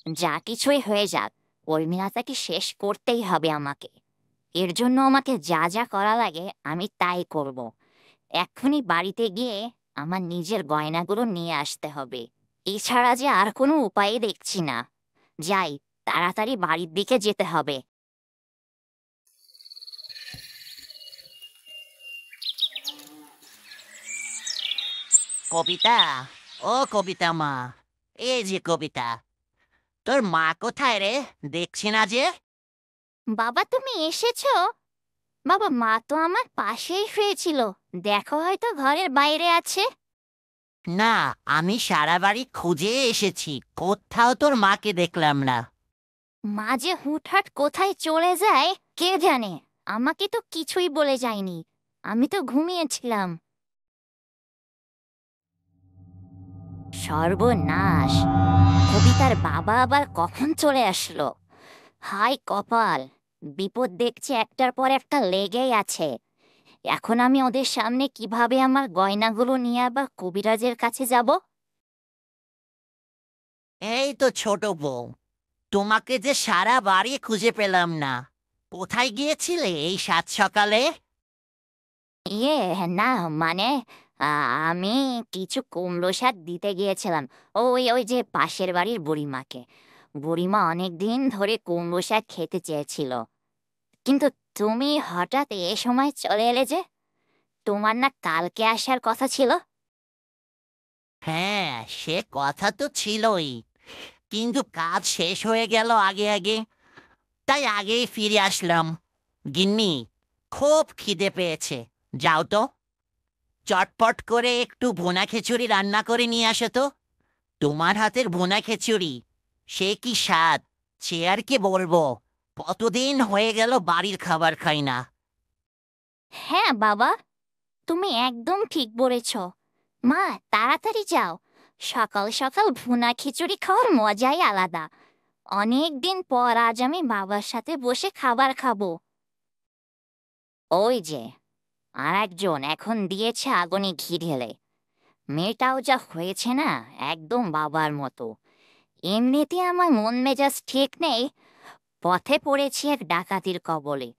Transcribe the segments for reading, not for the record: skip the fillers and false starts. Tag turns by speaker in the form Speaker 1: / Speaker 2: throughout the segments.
Speaker 1: যা কিছুই হয়ে যাক, উর্মিলাতাকে শেষ করতেই হবে আমাকে। এর জন্য আমাকে যা যা করা লাগে আমি তাই করব। এক্ষুনি বাড়িতে গিয়ে আমার নিজের গয়নাগুলো নিয়ে আসতে হবে। এছাড়া যে আর কোনো উপায় দেখছি না। যাই, তাড়াতাড়ি বাড়ির দিকে যেতে হবে।
Speaker 2: কবিতা, ও কবিতা মা, এই যে কবিতা, তোর মা কোথায় রে? দেখছি না যে।
Speaker 1: বাবা, তুমি এসেছো? বাবা, মা তো আমার পাশেই শুয়েছিল। দেখো, হয়তো ঘরের বাইরে আছে।
Speaker 2: না, আমি সারা বাড়ি খুঁজে এসেছি, কোথাও তোর মাকে দেখলাম না।
Speaker 1: মা যে হুটহাট কোথায় চলে যায় কে জানে। আমাকে তো কিছুই বলে যায়নি। আমি তো ঘুমিয়েছিলাম। সর্বনাশ! কবিতার বাবা আবার কখন চলে আসলো? হায় কপাল! বিপদ দেখছি একটার পর একটা লেগেই আছে। এখন আমি ওদের সামনে কিভাবে আমার গয়নাগুলো নিয়ে আবার কবিরাজের কাছে যাব?
Speaker 2: এই তো ছোট বউ, তোমাকে যে সারা বাড়ি খুঁজে পেলাম না। কোথায় গিয়েছিলে এই সাত সকালে?
Speaker 1: ইয়ে, না, মানে আ, আমি কিছু কুমড়ো শাক দিতে গিয়েছিলাম। ওই ওই যে পাশের বাড়ির বুড়িমাকে। বুড়িমা অনেক দিন ধরে কুমড়ো শাক খেতে চেয়েছিল। কিন্তু তুমি হঠাৎ এ সময় চলে এলে যে? তোমার না কালকে আসার কথা ছিল?
Speaker 2: হ্যাঁ, সে কথা তো ছিলই, কিন্তু কাজ শেষ হয়ে গেল আগে আগে, তাই আগেই ফিরে আসলাম। গিন্নি, খুব খিদে পেয়েছে, যাও তো চটপট করে একটু ভুনা খিচুড়ি রান্না করে নিয়ে আসো তো। তোমার হাতের ভুনা খিচুড়ি সে কি স্বাদ, সে আর কি বলবো। কতদিন হয়ে গেল বাড়ির খাবার খাই না।
Speaker 1: হ্যাঁ বাবা, তুমি একদম ঠিক বলেছ। মা, তাড়াতাড়ি যাও। সকাল সকাল ভুনা খিচুড়ি খাওয়ার মজাই আলাদা। অনেক দিন পর আজ আমি বাবার সাথে বসে খাবার খাবো। ওই যে আর একজন এখন দিয়েছে আগুনে ঘি ঢেলে। মেয়েটাও যা হয়েছে না, একদম বাবার মতো। এমনিতে আমার মন মেজাজ ঠিক নেই। পথে পড়েছি এক ডাকাতির কবলে।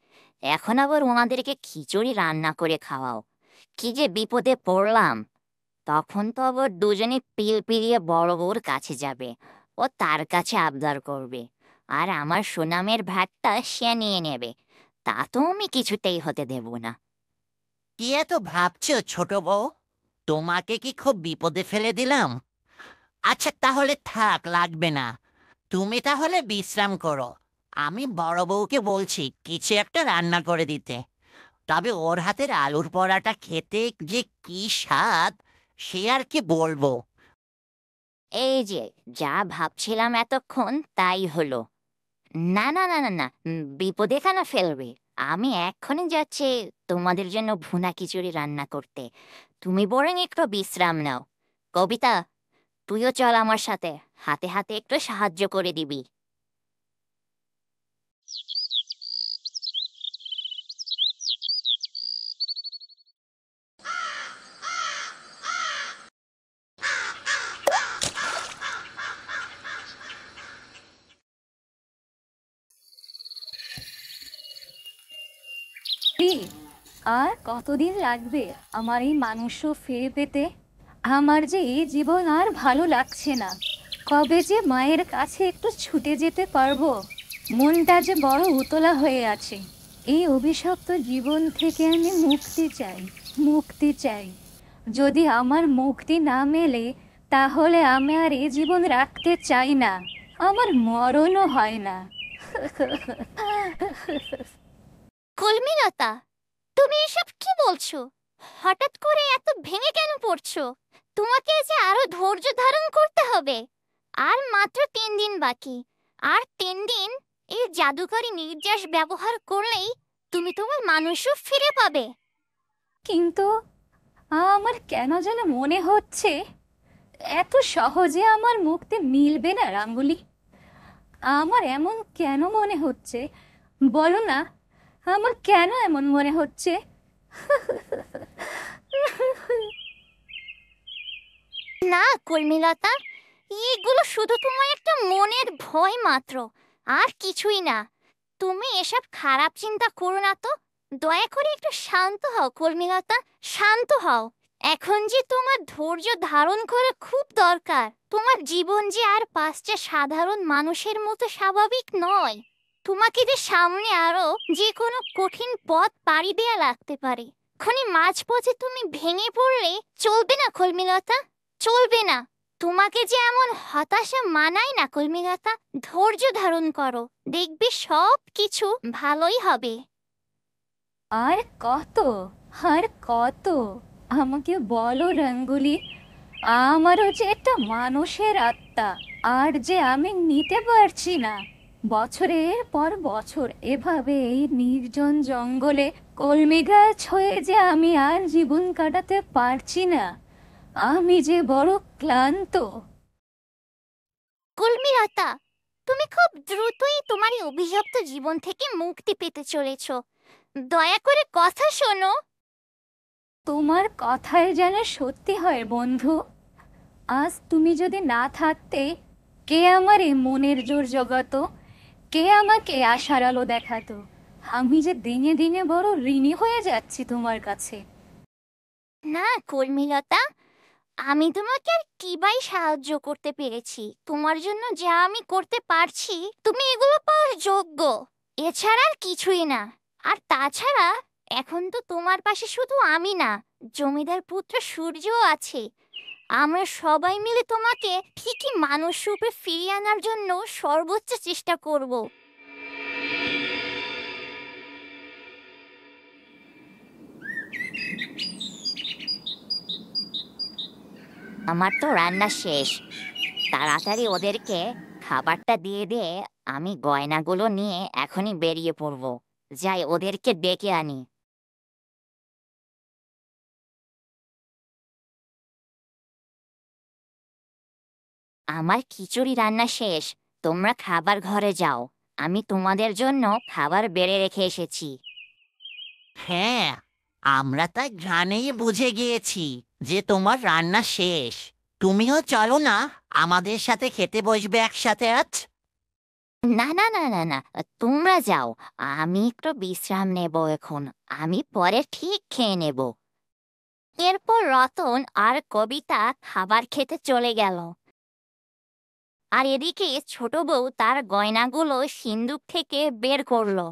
Speaker 1: এখন আবার ওনাদেরকে খিচুড়ি রান্না করে খাওয়াও। কি যে বিপদে পড়লাম! তখন তো আবার দুজনে পিল পিলিয়ে বড় বউর কাছে যাবে। ও তার কাছে আবদার করবে। আর আমার সুনামের ভাগটা সে নিয়ে নেবে। তা তো আমি কিছুতেই হতে দেব না।
Speaker 2: কি এত ভাবছো ছোট বউ? তোমাকে কি খুব বিপদে ফেলে দিলাম? আচ্ছা তাহলে থাক, লাগবে না। তুমি তাহলে বিশ্রাম করো। আমি বড় বউকে বলছি কিছু একটা রান্না করে দিতে। তবে ওর হাতের আলুর পরাটা খেতে যে কি স্বাদ, সে আর কি বলবো।
Speaker 1: এই যে, যা ভাবছিলাম এতক্ষণ তাই হলো। না না না না না, বিপদে কেন ফেলবে? আমি এক্ষুনি যাচ্ছি তোমাদের জন্য ভুনা খিচুড়ি রান্না করতে। তুমি বরং একটু বিশ্রাম নাও। কবিতা, তুইও চল আমার সাথে। হাতে হাতে একটু সাহায্য করে দিবি।
Speaker 3: কি আর কতদিন লাগবে আমার এই মানুষ ফিরে পেতে? আমার যে এই জীবন আর ভালো লাগছে না। কবে যে মায়ের কাছে একটু ছুটে যেতে পারবো? মনটা যে বড় উতলা হয়ে আছে। এই অভিশপ্ত জীবন থেকে আমি মুক্তি চাই, মুক্তি চাই। যদি আমার মুক্তি না মেলে, তাহলে আমি আর এই জীবন রাখতে চাই না। আমার মরণও হয় না।
Speaker 1: কলমিলতা, তুমি এসব কি বলছো? হঠাৎ করে এত ভেঙে কেন পড়ছো? তোমাকে যে আরো ধৈর্য ধারণ করতে হবে। আর মাত্র 3 দিন বাকি। আর 3 দিন এই জাদুকরি নির্যাস ব্যবহার করলেই তুমি তোমার মানুষও ফিরে পাবে।
Speaker 3: কিন্তু আমার কেন যেন মনে হচ্ছে এত সহজে আমার মুক্তি মিলবে না রাঙ্গুলি। আমার এমন কেন মনে হচ্ছে? বলো না, আমার কেন এমন মনে হচ্ছে?
Speaker 1: না কর্মীলতা, এগুলো শুধু তোমার একটা মনের ভয় মাত্র, আর কিছুই না। তুমি এসব খারাপ চিন্তা করো না তো। দয়া করে একটু শান্ত হও কর্মীলতা, শান্ত হও। এখন যে তোমার ধৈর্য ধারণ করা খুব দরকার। তোমার জীবন যে আর পাঁচটা সাধারণ মানুষের মতো স্বাভাবিক নয়। তোমাকে যে সামনে আরো যে কোনো কঠিন পথ পাড়ি দেয়া লাগতে পারে। খনি মাঝপথে তুমি ভেঙে পড়লে চলবে না কর্মীলতা, চলবে না। তোমাকে যে এমন হতাশা মানায় না কর্মীলতা। ধৈর্য ধারণ করো, দেখবে সব কিছু ভালোই হবে।
Speaker 3: আর কত, আর কত, আমাকে বলো রঙ্গুলি। আমারও যে একটা মানুষের আত্মা, আর যে আমি নিতে পারছি না। বছরের পর বছর এভাবে এই নির্জন জঙ্গলে কলমি গাছ হয়ে যে আমি আর জীবন কাটাতে পারছি না। আমি যে বড় ক্লান্ত।
Speaker 1: কর্মীলতা, তুমি খুব দ্রুতই তোমার এই অভিশপ্ত জীবন থেকে মুক্তি পেতে চলেছ। দয়া করে কথা শোনো।
Speaker 3: তোমার কথায় যেন সত্যি হয় বন্ধু। আজ তুমি যদি না থাকতে, কে আমার এই মনের জোর জগাতো, কে আমাকে আশার আলো দেখাতো। আমি যে দিনে দিনে বড় ঋণী হয়ে যাচ্ছি তোমার কাছে।
Speaker 1: না কর্মীলতা, আমি তোমাকে আর কিবাই সাহায্য করতে পেরেছি। তোমার জন্য যা আমি করতে পারছি, তুমি এগুলো পাওয়ার যোগ্য। এছাড়া আর কিছুই না। আর তাছাড়া এখন তো তোমার পাশে শুধু আমি না, জমিদার পুত্র সূর্যও আছে। আমরা সবাই মিলে তোমাকে ঠিকই মানুষ রূপে ফিরিয়ে আনার জন্য সর্বোচ্চ চেষ্টা করব। আমার তো রান্না শেষ। তাড়াতাড়ি ওদেরকে খাবারটা দিয়ে দিয়ে আমি গয়নাগুলো নিয়ে এখনই বেরিয়ে পড়ব। যাই ওদেরকে ডেকে আনি। আমার খিচুড়ি রান্না শেষ, তোমরা খাবার ঘরে যাও। আমি তোমাদের জন্য খাবার বেড়ে রেখে এসেছি।
Speaker 2: হ্যাঁ, আমরা তাই ঘ্রাণেই বুঝে গিয়েছি যে তোমার রান্না শেষ। তুমিও চলো না, আমাদের সাথে খেতে বসবে একসাথে আজ।
Speaker 1: না না না না না, তোমরা যাও। আমি একটু বিশ্রাম নেব এখন। আমি পরে ঠিক খেয়ে নেব। এরপর রতন আর কবিতা খাবার খেতে চলে গেল। আর এদিকে ছোট বউ তার গয়নাগুলো সিন্দুক থেকে বের করলো।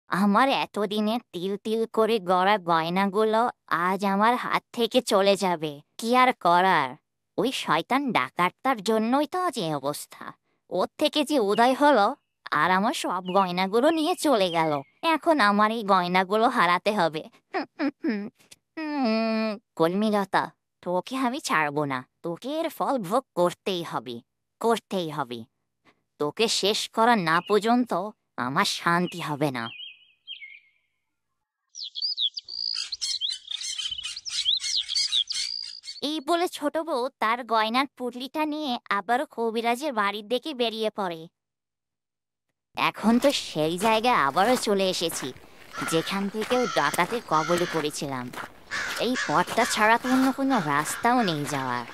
Speaker 1: আমার এতদিনের তিল তিল করে গড়া গয়নাগুলো আজ আমার হাত থেকে চলে যাবে। কি আর করার, ওই শয়তান ডাকাতটার জন্যই তো আজ এই অবস্থা। ওর থেকে যে উদয় হলো, আর আমার সব গয়নাগুলো নিয়ে চলে গেল। এখন আমার এই গয়নাগুলো হারাতে হবে। কলমিলতা, তোকে আমি ছাড়বো না। তোকে এর ফল ভোগ করতেই হবে, করতেই হবে। তোকে শেষ করা না পর্যন্ত আমার শান্তি হবে না। এই বলে ছোট বউ তার গয়নার পুটলিটা নিয়ে আবারও কবিরাজের বাড়ির দিকে বেরিয়ে পড়ে। এখন তো সেই জায়গায় আবারও চলে এসেছি যেখান থেকে ওই ডাকাতের কবলে পড়েছিলাম। এই পথটা ছাড়া তো অন্য কোনো রাস্তাও নেই যাওয়ার।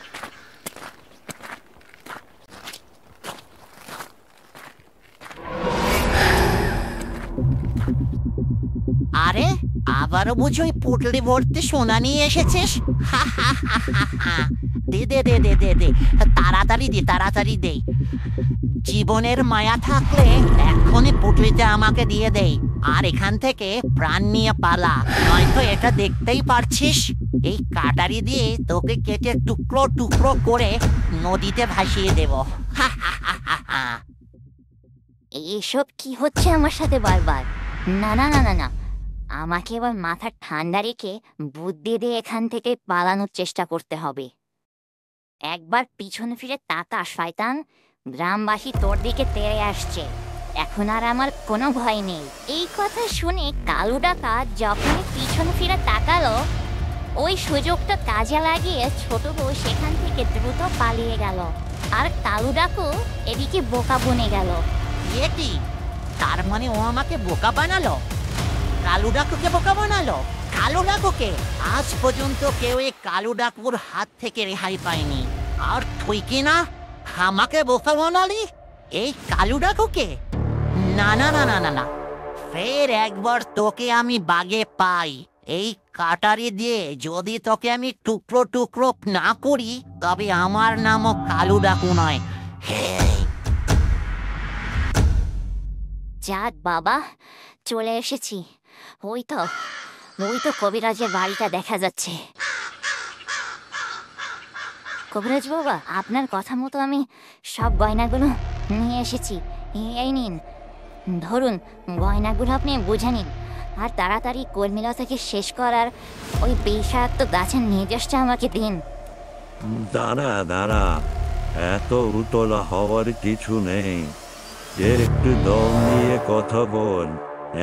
Speaker 2: আরে, আবারও বুঝি ওই পুটলি ভর্তি সোনা নিয়ে এসেছিস? হা হা হা হা হা। দে দে দে দে দে দে, তাড়াতাড়ি দে, তাড়াতাড়ি দে। জীবনের মায়া থাকলে এক্ষুনি পুটলিটা আমাকে দিয়ে দেই, আর এখান থেকে প্রাণ নিয়ে পালা। নয়তো এটা দেখতেই পারছিস, এই কাটারি দিয়ে তোকে কেটে টুকরো টুকরো করে নদীতে ভাসিয়ে দেব। হা হা হা হা হা।
Speaker 1: এসব কি হচ্ছে আমার সাথে বারবার? না না না না না, আমাকে এবার মাথা ঠান্ডা রেখে বুদ্ধি দিয়ে এখান থেকে পালানোর চেষ্টা করতে হবে। একবার পিছন ফিরে তাকা শয়তান, গ্রামবাসী তোর দিকে তেড়ে আসছে। এখন আর আমার কোনো ভয় নেই। এই কথা শুনে কালু ডাকাত যখনই পিছন ফিরে তাকালো, ওই সুযোগটা কাজে লাগিয়ে ছোট বউ সেখান থেকে দ্রুত পালিয়ে গেল। আর কালু ডাকু এদিকে বোকা বনে গেল।
Speaker 2: এ কি? তার মানে ও আমাকে বোকা বানালো? কালু ডাকুকে বোকা বানালো? কালু ডাকুকে? আজ পর্যন্ত কেউ এই কালু ডাকুর হাত থেকে রেহাই পায়নি। আর তুই কি না, আমাকে বোকা বানালি এই কালু ডাকুকে? না না না না না না, ফের একবার তোকে আমি বাগে পাই, এই কাটারি দিয়ে যদি তোকে আমি টুকরো টুকরো না করি তবে আমার নামও কালু ডাকু নয়। হে,
Speaker 1: যাক বাবা, চলে এসেছি। ওই তো ওই তো কবিরাজের বাড়িটা দেখা যাচ্ছে। কবিরাজ বাবা, আপনার কথা মতো আমি সব গয়নাগুলো নিয়ে এসেছি। এই নিন, ধরুন গয়নাগুলো আপনি বুঝে নিন, আর তাড়াতাড়ি কর্মীলতাকে শেষ করার ওই বিষাক্ত গাছের নির্দেশটা আমাকে দিন।
Speaker 4: দাঁড়া দাঁড়া, এত উতলা হওয়ার কিছু নেই, একটু দম নিয়ে কথা বল।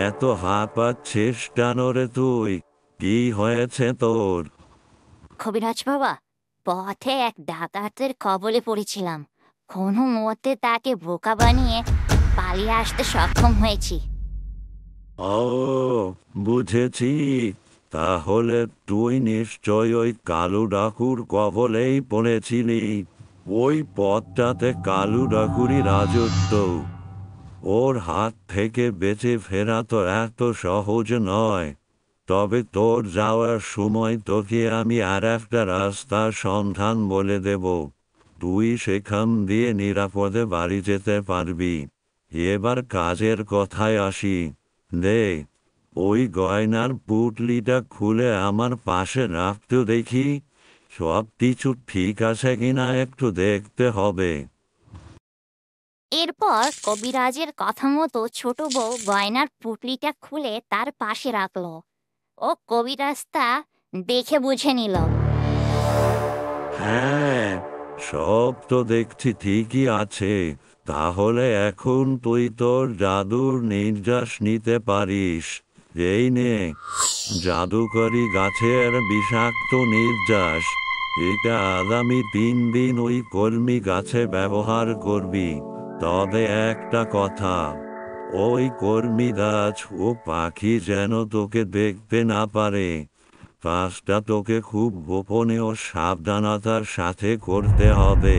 Speaker 4: এত হাঁপাচ্ছিস কেন রে তুই? কি হয়েছে তোর?
Speaker 1: কবিরাজ বাবা, পথে এক ডাকাতের কবলে পড়েছিলাম, কোনো মতে তাকে বোকা বানিয়ে পালিয়ে আসতে সক্ষম হয়েছি।
Speaker 4: ও বুঝেছি, তাহলে তুই নিশ্চয় ওই কালু ডাকুর কবলেই পড়েছিলি। ওই পথটাতে কালু ডাকুরই রাজত্ব, ওর হাত থেকে বেঁচে ফেরা তো এত সহজ নয়। তবে তোর যাওয়ার সময় তোকে আমি আর একটা রাস্তার সন্ধান বলে দেব, তুই সেখান দিয়ে নিরাপদে বাড়ি যেতে পারবি। এবার কাজের কথায় আসি। দে, ওই গয়নার পুঁটলিটা খুলে আমার পাশে রাখতে দেখি, সব কিছু ঠিক আছে কিনা একটু দেখতে হবে।
Speaker 1: এরপর কবিরাজের কথা মতো ছোট বউ গয়নার পুটলিটা খুলে তার পাশে রাখলো। ও কবিরাজ তা দেখে বুঝে নিল।
Speaker 4: হ্যাঁ, সব তো দেখছি ঠিকই আছে। তাহলে এখন তুই তোর জাদুর নির্যাস নিতে পারিস। এই নে, জাদুকরি গাছের বিষাক্ত নির্যাস। এটা আগামী 3 দিন ওই কলমি গাছে ব্যবহার করবি। তবে একটা কথা, ওই কলমি গাছ ও পাখি যেন তোকে দেখতে না পারে। কাজটা তোকে খুব গোপনে ও সাবধানতার সাথে করতে হবে।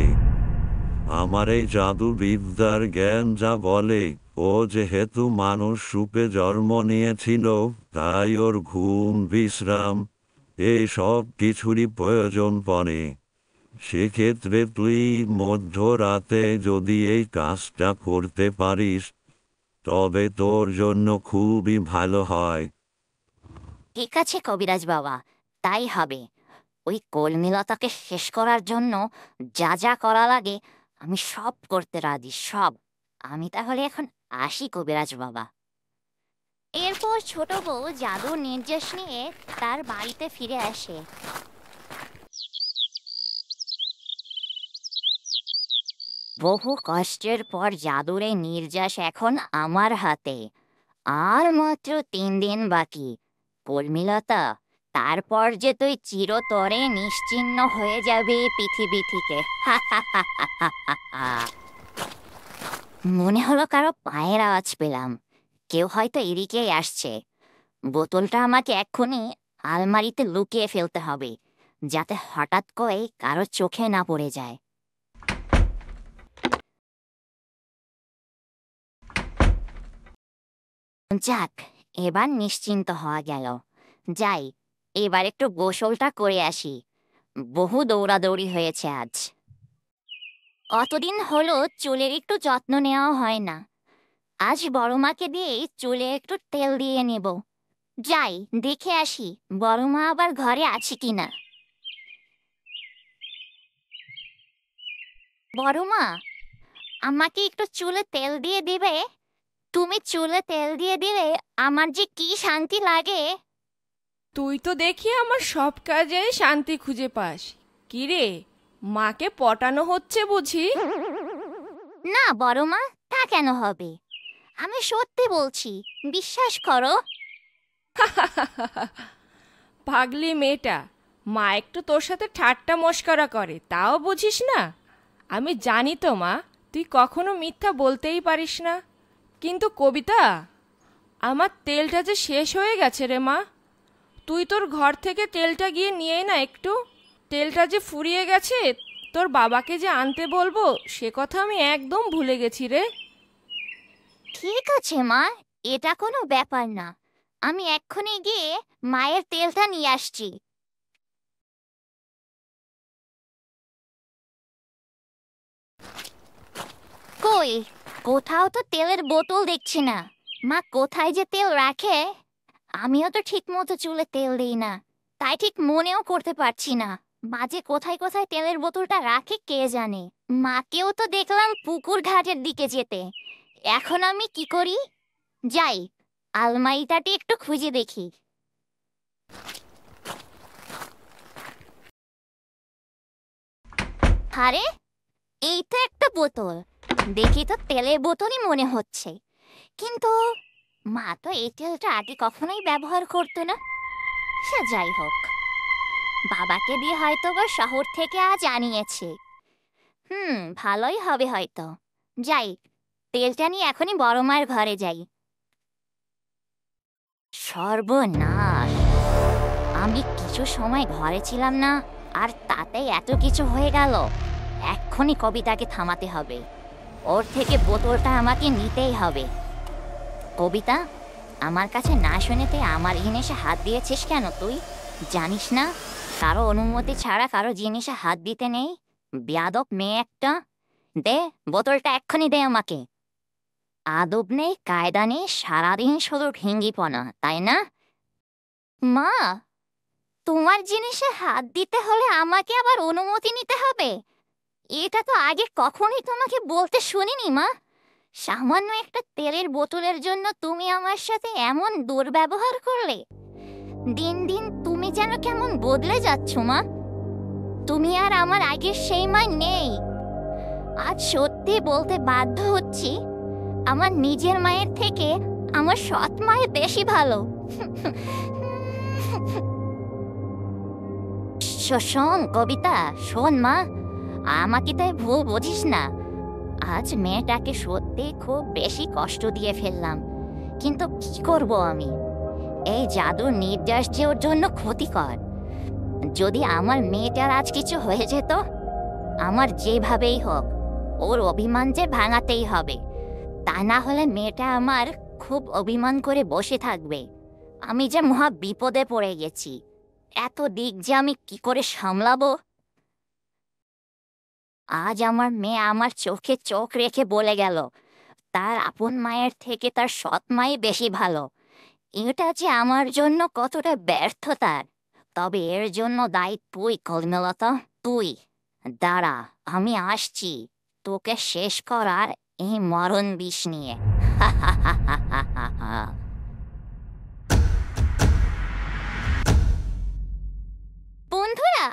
Speaker 4: আমার এই জাদুবিদ্যার জ্ঞান যা বলে, ও যেহেতু মানুষ রূপে জন্ম নিয়েছিল, তাই ওর ঘুম, বিশ্রাম এই সব কিছুরই প্রয়োজন পড়ে। সেক্ষেত্রে তুই মধ্যরাতে যদি এই কাজটা করতে পারিস তবে তোর জন্য খুবই ভালো হয়।
Speaker 1: ঠিক আছে কবিরাজ বাবা, তাই হবে। ওই কলমিলতাকে শেষ করার জন্য যা যা করা লাগে আমি সব করতে রাজি, সব। আমি তাহলে এখন আসি কবিরাজ বাবা। এরপর ছোট বউ জাদুর নির্দেশ নিয়ে তার বাড়িতে ফিরে আসে। বহু কষ্টের পর জাদুর এই নির্যাস এখন আমার হাতে। আর মাত্র 3 দিন বাকি। কর্মীলতা, তারপর যে তুই চিরতরে নিশ্চিহ্ন হয়ে যাবে পৃথিবী থেকে। মনে হলো কারো পায়ের আওয়াজ পেলাম, কেউ হয়তো এদিকেই আসছে। বোতলটা আমাকে এক্ষুনি আলমারিতে লুকিয়ে ফেলতে হবে, যাতে হঠাৎ করে কারো চোখে না পড়ে যায়। যাক, এবার নিশ্চিন্ত হওয়া গেল। যাই, এবার একটু গোসলটা করে আসি। বহু দৌড়াদৌড়ি হয়েছে আজ। কতদিন হলো চুলের একটু যত্ন নেওয়া হয় না। আজ বড় মাকে দিয়ে চুলে একটু তেল দিয়ে নেব। যাই, দেখে আসি বড় মা আবার ঘরে আছে কিনা। বড় মা, আমাকে একটু চুলে তেল দিয়ে দিবে? তুমি চুলে তেল দিয়ে দিলে আমার যে কি শান্তি লাগে।
Speaker 5: তুই তো দেখি আমার সব কাজে শান্তি খুঁজে পাস। কি রে, মাকে পটানো হচ্ছে বুঝি?
Speaker 1: না বড় মা, তা কেন হবে? আমি সত্যি বলছি, বিশ্বাস করো।
Speaker 5: পাগলি মেয়েটা, মা একটু তোর সাথে ঠাট্টা মস্করা করে, তাও বুঝিস না? আমি জানি তো মা, তুই কখনো মিথ্যা বলতেই পারিস না। কিন্তু কবিতা, আমার তেলটা যে শেষ হয়ে গেছে রে মা। তুই তোর ঘর থেকে তেলটা গিয়ে নিয়ে না একটু। তেলটা যে ফুরিয়ে গেছে, তোর বাবাকে যে আনতে বলবো সে কথা আমি একদম ভুলে গেছি রে।
Speaker 1: ঠিক আছে মা, এটা কোনো ব্যাপার না। আমি এক্ষুনি গিয়ে মায়ের তেলটা নিয়ে আসছি। কই, কোথাও তো তেলের বোতল দেখছি না। মা কোথায় যে তেল রাখে, আমিও তো ঠিক মতো চুলে তেল দিই না, তাই ঠিক মনেও করতে পারছি না মা যে কোথায় কোথায় তেলের বোতলটা রাখে কে জানে। মাকেও তো দেখলাম পুকুর ঘাটের দিকে যেতে। এখন আমি কি করি? যাই, আলমারিটাটি একটু খুঁজে দেখি। আরে, এই তো একটা বোতল। দেখি তো তেলের বোতলই মনে হচ্ছে, কিন্তু মা তো এই তেলটা আগে কখনোই ব্যবহার করতো না। সে যাই হোক, বাবাকে দিয়ে হয়তো বা শহর থেকে আজ আনিয়েছে। ভালোই হবে হয়তো। যাই, তেলটা নিয়ে এখনই বড় মায়ের ঘরে যাই। সর্বনাশ, আমি কিছু সময় ঘরে ছিলাম না, আর তাতেই এত কিছু হয়ে গেল। এক্ষুনি কবিতাকে থামাতে হবে, ওর থেকে বোতলটা আমাকে নিতেই হবে। কবিতা, আমার কাছে না শুনেতে আমার জিনিসে হাত দিয়েছিস কেন তুই? জানিস না কারো অনুমতি ছাড়া কারো জিনিসে হাত দিতে নেই? বেয়াদব মেয়ে একটা। দে বোতলটা, এক্ষুনি দে আমাকে। আদব নেই, কায়দা নেই, সারাদিন শুধু ঢিঙ্গিপনা, তাই না? মা, তোমার জিনিসে হাত দিতে হলে আমাকে আবার অনুমতি নিতে হবে? এটা তো আগে কখনোই তোমাকে বলতে শুনিনি মা। সামান্য একটা তেলের বোতলের জন্য তুমি আমার সাথে এমন দুর্ব্যবহার করলে। দিন দিন তুমি যেন কেমন বদলে যাচ্ছ মা। তুমি আর আমার আগের সেই মা নেই। আজ সত্যি বলতে বাধ্য হচ্ছি, আমার নিজের মায়ের থেকে আমার সৎ মায়ের বেশি ভালো। শোন কবিতা, শোন মা, আমাকে তাই ভুল বুঝিস না। আজ মেয়েটাকে সত্যি খুব বেশি কষ্ট দিয়ে ফেললাম, কিন্তু কি করব আমি? এই জাদুর নির্যাস যে ওর জন্য ক্ষতিকর। যদি আমার মেয়েটার আজ কিছু হয়ে যেত, আমার যেভাবেই হোক ওর অভিমান যে ভাঙাতেই হবে। তা না হলে মেয়েটা আমার খুব অভিমান করে বসে থাকবে। আমি যে মহা বিপদে পড়ে গেছি। এত দিক যে আমি কি করে সামলাবো? আজ আমার মেয়ে আমার চোখে চোখ রেখে বলে গেল তার আপন মায়ের থেকে তার সৎ মাই বেশি ভালো। এটা যে আমার জন্য কতটা ব্যর্থতার। তবে এর জন্য দায়ী তুই কলমেলতা, তুই। দাঁড়া, আমি আসছি তোকে শেষ করার এই মরণ বিষ নিয়ে। বন্ধুরা,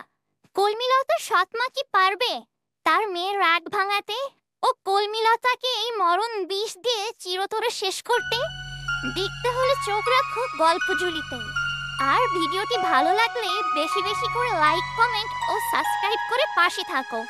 Speaker 1: কলমিলতার সৎ মা কি পারবে তার মেয়ের রাগ ভাঙাতে ও কলমিলতাকে এই মরণ বিষ দিয়ে চিরতরে শেষ করতে? দেখতে হলে চোখ রাখো গল্পঝুলিতে। আর ভিডিওটি ভালো লাগলে বেশি বেশি করে লাইক, কমেন্ট ও সাবস্ক্রাইব করে পাশে থাকো।